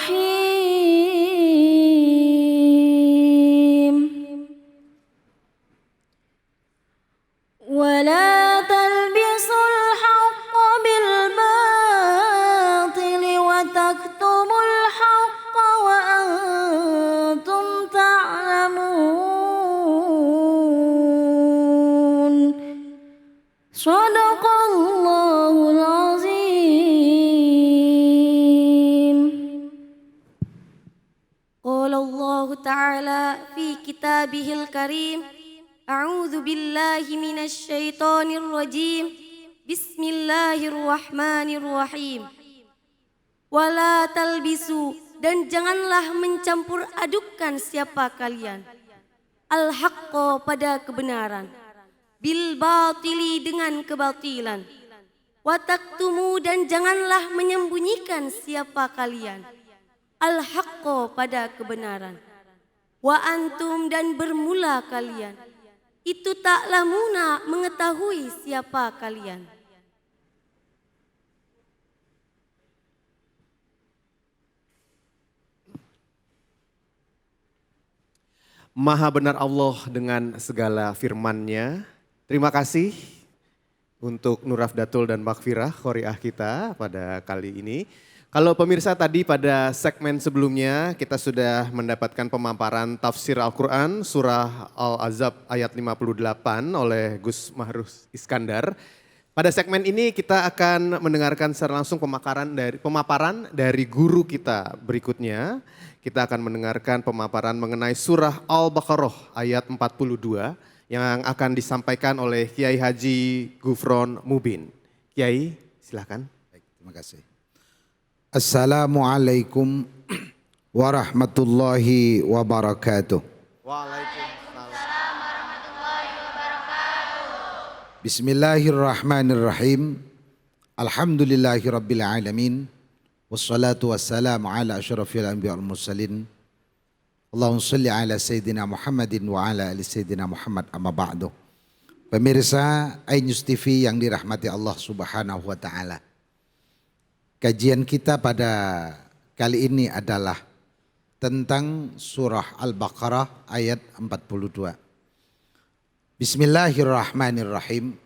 الرحيم ولا تلبسوا الحق بالباطل وتكتموا الحق وأنتم تعلمون صدق الله العظيم. قال الله تعالى في كتابه الكريم أعوذ بالله من الشيطان الرجيم بسم الله الرحمن الرحيم. Wala talbisu, dan janganlah mencampur adukkan siapa kalian, al-haqqa pada kebenaran, bil batili dengan kebatilan, wa taktumu, dan janganlah menyembunyikan siapa kalian, al-haqqa pada kebenaran, wa antum, dan bermula kalian itu ta'lamuna mengetahui siapa kalian. Maha benar Allah dengan segala firman-Nya. Terima kasih untuk Nur Afdatul dan Maghfirah Qori'ah kita pada kali ini. Kalau pemirsa tadi pada segmen sebelumnya kita sudah mendapatkan pemaparan tafsir Al-Quran surah Al-Ahzab ayat 58 oleh Gus Mahrus Iskandar. Pada segmen ini kita akan mendengarkan secara langsung pemaparan dari guru kita berikutnya. Kita akan mendengarkan pemaparan mengenai surah Al-Baqarah ayat 42 yang akan disampaikan oleh Kiai Haji Gufron Mubin. Kiai, silakan. Baik, terima kasih. Assalamualaikum warahmatullahi wabarakatuh. Waalaikumsalam warahmatullahi wabarakatuh. Bismillahirrahmanirrahim. Alhamdulillahi rabbil alamin. Wassalatu wassalamu ala asyrafil anbiya wal mursalin. Allahumma salli ala Sayyidina Muhammadin wa ala ali Sayyidina Muhammad amma ba'du. Pemirsa iNews TV yang dirahmati Allah Subhanahu wa taala. Kajian kita pada kali ini adalah tentang surah Al-Baqarah ayat 42. Bismillahirrahmanirrahim.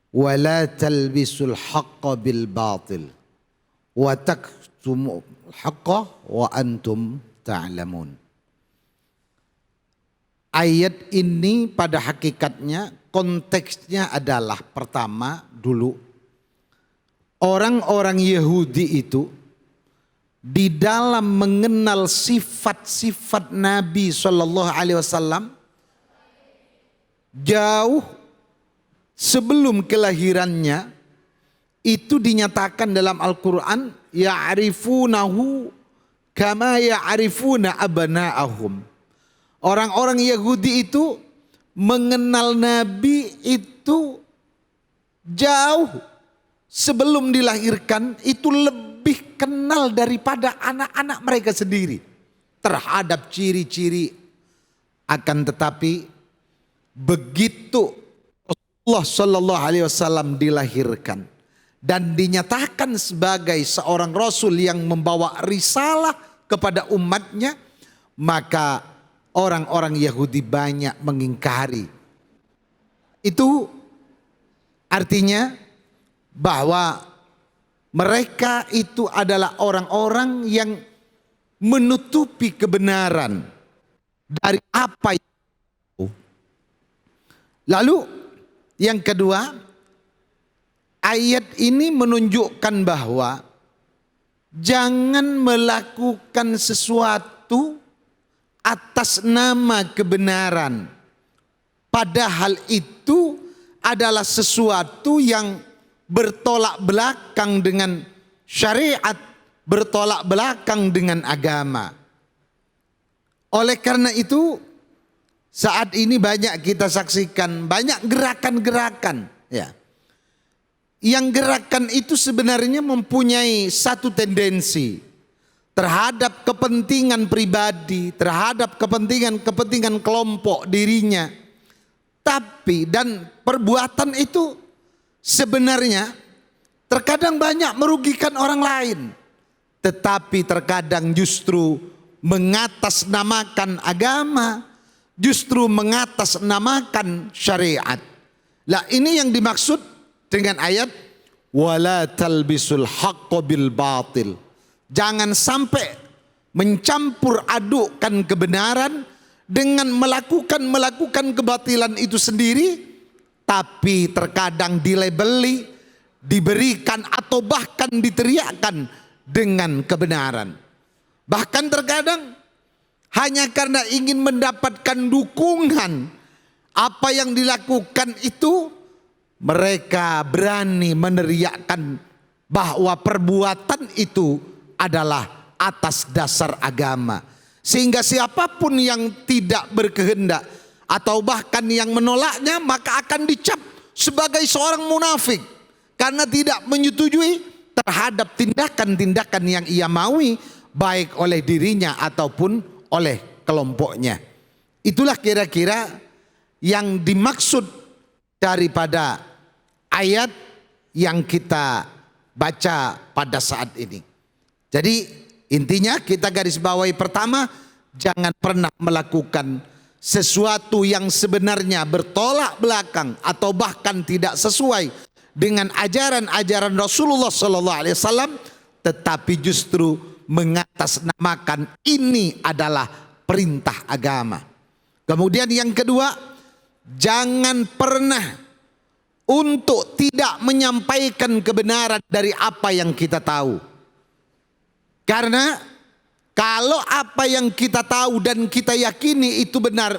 Wa la talbisul haqqa bil batil wa taktumul haqqa wa antum ta'lamun. Ayat ini pada hakikatnya konteksnya adalah pertama dulu orang-orang Yahudi itu di dalam mengenal sifat-sifat Nabi Shallallahu Alaihi Wasallam jauh sebelum kelahirannya itu dinyatakan dalam Al-Quran ya'rifunahu kama ya'rifuna abna'ahum. Orang-orang Yahudi itu mengenal Nabi itu jauh sebelum dilahirkan, itu lebih kenal daripada anak-anak mereka sendiri terhadap ciri-ciri. Akan tetapi begitu Rasulullah Shallallahu Alaihi Wasallam dilahirkan dan dinyatakan sebagai seorang Rasul yang membawa risalah kepada umatnya, maka orang-orang Yahudi banyak mengingkari. Itu artinya bahwa mereka itu adalah orang-orang yang menutupi kebenaran dari apa yang. Lalu yang kedua, ayat ini menunjukkan bahwa jangan melakukan sesuatu atas nama kebenaran, padahal itu adalah sesuatu yang bertolak belakang dengan syariat, bertolak belakang dengan agama. Oleh karena itu saat ini banyak kita saksikan banyak gerakan-gerakan ya. Yang gerakan itu sebenarnya mempunyai satu tendensi terhadap kepentingan pribadi, terhadap kepentingan kelompok dirinya. Tapi dan perbuatan itu sebenarnya terkadang banyak merugikan orang lain. tetapi terkadang justru mengatasnamakan agama, justru mengatasnamakan syariat. Lah ini yang dimaksud dengan ayat wala talbisul haqqo bil batil. Jangan sampai mencampur adukkan kebenaran dengan melakukan kebatilan itu sendiri, tapi terkadang dilabeli, diberikan atau bahkan diteriakkan dengan kebenaran. Bahkan terkadang hanya karena ingin mendapatkan dukungan apa yang dilakukan itu, mereka berani meneriakkan bahwa perbuatan itu adalah atas dasar agama. Sehingga siapapun yang tidak berkehendak atau bahkan yang menolaknya maka akan dicap sebagai seorang munafik karena tidak menyetujui terhadap tindakan-tindakan yang ia maui baik oleh dirinya ataupun oleh kelompoknya. Itulah kira-kira yang dimaksud daripada ayat yang kita baca pada saat ini. Jadi intinya kita garis bawahi pertama, jangan pernah melakukan sesuatu yang sebenarnya bertolak belakang atau bahkan tidak sesuai dengan ajaran-ajaran Rasulullah SAW, tetapi justru mengatasnamakan ini adalah perintah agama. Kemudian yang kedua, jangan pernah untuk tidak menyampaikan kebenaran dari apa yang kita tahu. Karena kalau apa yang kita tahu dan kita yakini itu benar,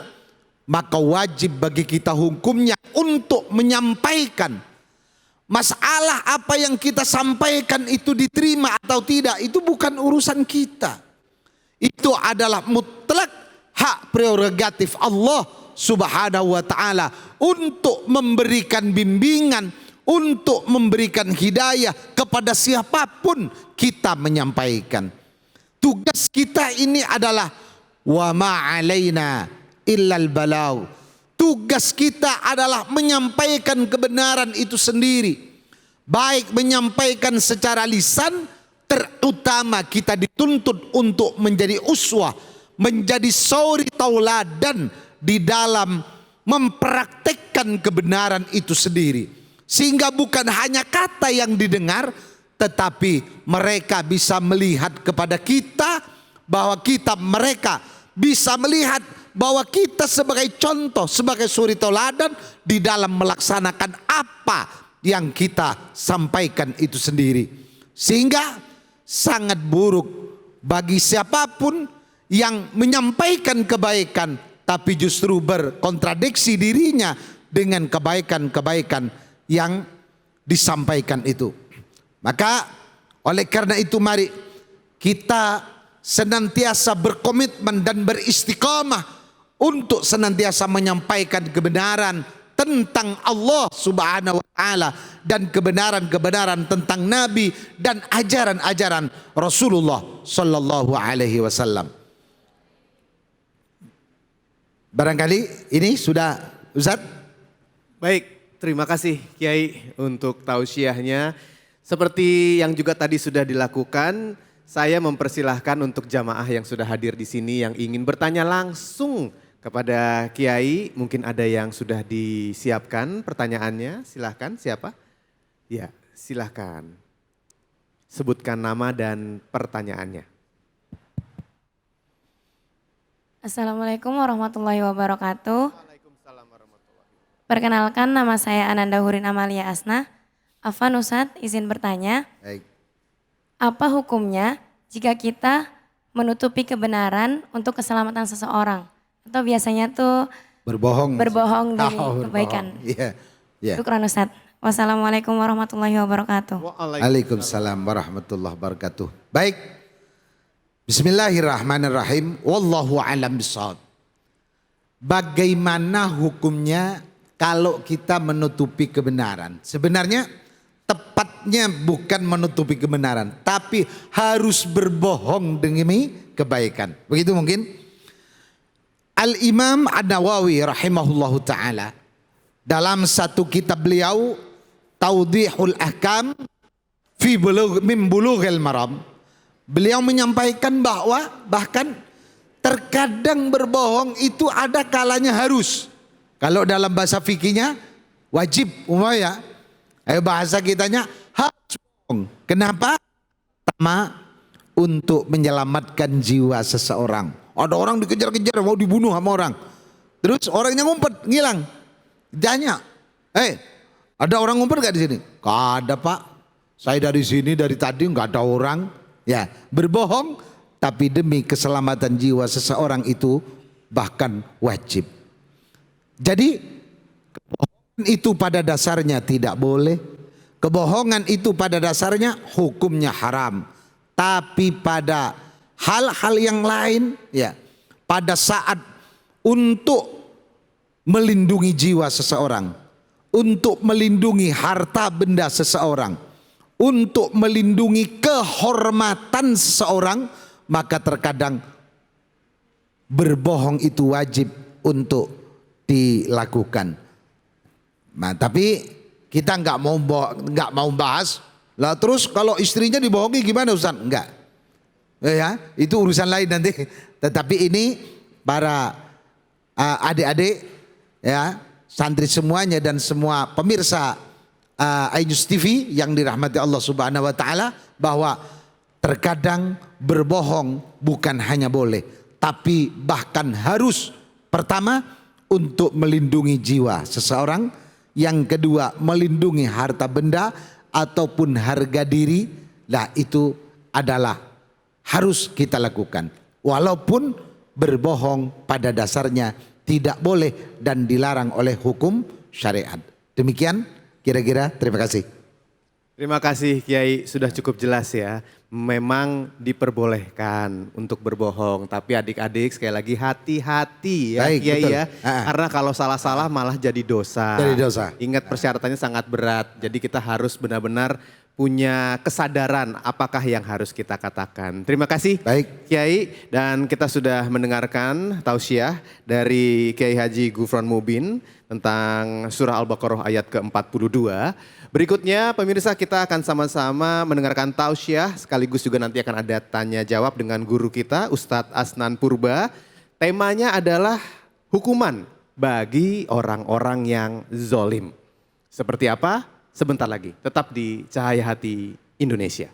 maka wajib bagi kita hukumnya untuk menyampaikan. Masalah apa yang kita sampaikan itu diterima atau tidak, itu bukan urusan kita. Itu adalah mutlak hak prerogatif Allah Subhanahu wa ta'ala untuk memberikan bimbingan, untuk memberikan hidayah kepada siapapun kita menyampaikan. Tugas kita ini adalah wa ma alaina illal balau. Tugas kita adalah menyampaikan kebenaran itu sendiri. Baik menyampaikan secara lisan, terutama kita dituntut untuk menjadi uswah, menjadi suri tauladan di dalam mempraktekkan kebenaran itu sendiri. Sehingga bukan hanya kata yang didengar, tetapi mereka bisa melihat kepada kita, bahwa mereka bisa melihat bahwa kita sebagai contoh, sebagai suri tauladan di dalam melaksanakan apa yang kita sampaikan itu sendiri. Sehingga sangat buruk bagi siapapun yang menyampaikan kebaikan tapi justru berkontradiksi dirinya dengan kebaikan-kebaikan yang disampaikan itu. Maka oleh karena itu mari kita senantiasa berkomitmen dan beristiqamah untuk senantiasa menyampaikan kebenaran tentang Allah Subhanahu wa ta'ala dan kebenaran-kebenaran tentang Nabi dan ajaran-ajaran Rasulullah sallallahu alaihi wasallam. Barangkali ini sudah, Ustaz? Baik, terima kasih Kiai untuk tausiahnya. Seperti yang juga tadi sudah dilakukan, saya mempersilahkan untuk jamaah yang sudah hadir di sini yang ingin bertanya langsung kepada Kiai. Mungkin ada yang sudah disiapkan pertanyaannya, silahkan. Siapa? Ya, silahkan. Sebutkan nama dan pertanyaannya. Assalamualaikum warahmatullahi wabarakatuh. Waalaikumsalam warahmatullahi wabarakatuh. Perkenalkan, nama saya Ananda Hurin Amalia Asna. Afan Ustadz, izin bertanya. Baik. Apa hukumnya jika kita menutupi kebenaran untuk keselamatan seseorang? Atau biasanya tuh berbohong demi kebaikan. Iya. Yeah. Syukran Ustadz. Wassalamualaikum warahmatullahi wabarakatuh. Waalaikumsalam warahmatullahi wabarakatuh. Baik. Bismillahirrahmanirrahim. Wallahu a'lam bishawab. Bagaimana hukumnya kalau kita menutupi kebenaran? Sebenarnya tepatnya bukan menutupi kebenaran, tapi harus berbohong demi kebaikan. Begitu mungkin? Al-Imam An-Nawawi rahimahullahu ta'ala dalam satu kitab beliau, Tawdihul Ahkam fi Bulughil Maram, Beliau menyampaikan bahwa bahkan terkadang berbohong itu ada kalanya harus. Kalau dalam bahasa fikihnya wajib umpamanya. Bahasa kitanya harus bohong. Kenapa? Pertama, untuk menyelamatkan jiwa seseorang. Ada orang dikejar-kejar mau dibunuh sama orang. Terus orangnya ngumpet, ngilang. Tanya, ada orang ngumpet gak di sini? Gak ada Pak. Saya dari sini dari tadi nggak ada orang. Ya, berbohong tapi demi keselamatan jiwa seseorang itu bahkan wajib. Jadi kebohongan itu pada dasarnya tidak boleh. Kebohongan itu pada dasarnya hukumnya haram. Tapi pada hal-hal yang lain, ya, pada saat untuk melindungi jiwa seseorang, untuk melindungi harta benda seseorang, untuk melindungi kehormatan seseorang, maka terkadang berbohong itu wajib untuk dilakukan. Nah, tapi kita nggak mau bahas. Lah terus kalau istrinya dibohongi gimana Ustaz? Enggak. Ya, itu urusan lain nanti. Tetapi ini para adik-adik, ya, santri semuanya dan semua pemirsa iNews TV yang dirahmati Allah Subhanahu wa taala, bahwa terkadang berbohong bukan hanya boleh tapi bahkan harus. Pertama, untuk melindungi jiwa seseorang, yang kedua melindungi harta benda ataupun harga diri. Nah, itu adalah harus kita lakukan. Walaupun berbohong pada dasarnya tidak boleh dan dilarang oleh hukum syariat. Demikian kira-kira, terima kasih. Terima kasih Kiai, sudah cukup jelas ya. Memang diperbolehkan untuk berbohong, tapi adik-adik sekali lagi hati-hati ya. Baik, Kiai betul. ya. Karena kalau salah-salah malah jadi dosa. Jadi dosa. Ingat persyaratannya sangat berat, jadi kita harus benar-benar punya kesadaran apakah yang harus kita katakan. Terima kasih Baik. Kiai, dan kita sudah mendengarkan tausiah dari Kiai Haji Gufron Mubin tentang surah Al-Baqarah ayat ke-42. Berikutnya pemirsa, kita akan sama-sama mendengarkan tausiah sekaligus juga nanti akan ada tanya jawab dengan guru kita Ustadz Asnan Purba. Temanya adalah hukuman bagi orang-orang yang zolim. Seperti apa? Sebentar lagi. Tetap di Cahaya Hati Indonesia.